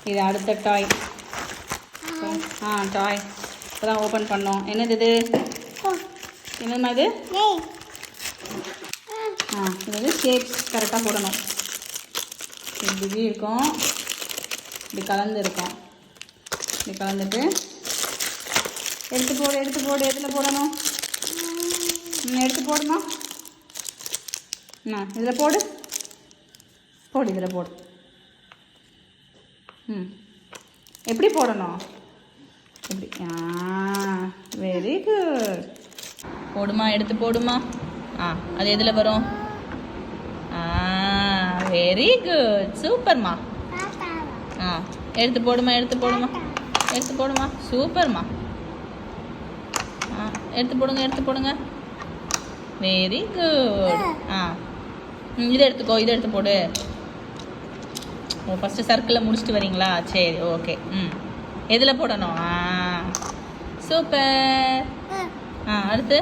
இது அடுத்த டாய். டாய் இப்போ தான் ஓப்பன் பண்ணோம். என்னது இது? என்னம்மா இது? இது வந்து ஷேப்ஸ் கரெக்டாக போடணும். இப்படி இருக்கும், இப்படி கலந்து இருக்கும். இப்படி கலந்துட்டு எடுத்து போடு எதில் போடணும்? எடுத்து போடுமா? இதில் போடு இதில் போடு. எப்படி போடணும்? எப்படி? Very good. போடுமா, எடுத்து போடுமா. அது எதில் வரும்? வெரி குட், சூப்பர்மா. எடுத்து போடுமா, சூப்பர்மா. எடுத்து போடுங்க. Very good. இதை எடுத்து போடு. ஃபஸ்ட்டு சர்க்கிளில் முடிச்சுட்டு வரீங்களா? சரி, ஓகே. எதில் போடணும்? சூப்பர். அடுத்து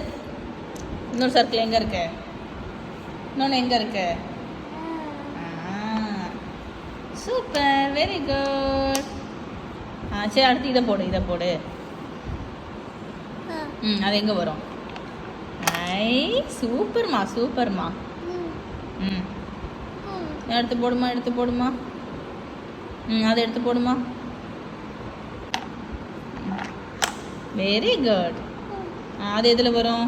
இன்னொரு சர்க்கிள் எங்கே இருக்கு? இன்னொன்று எங்கே இருக்கு? Super, very good. சரி, அடுத்து இதை போடு. அது எங்கே வரும்? சூப்பர்மா. எடுத்து போடுமா. அதை எடுத்து போடுமா. Very good. அது எதில் வரும்?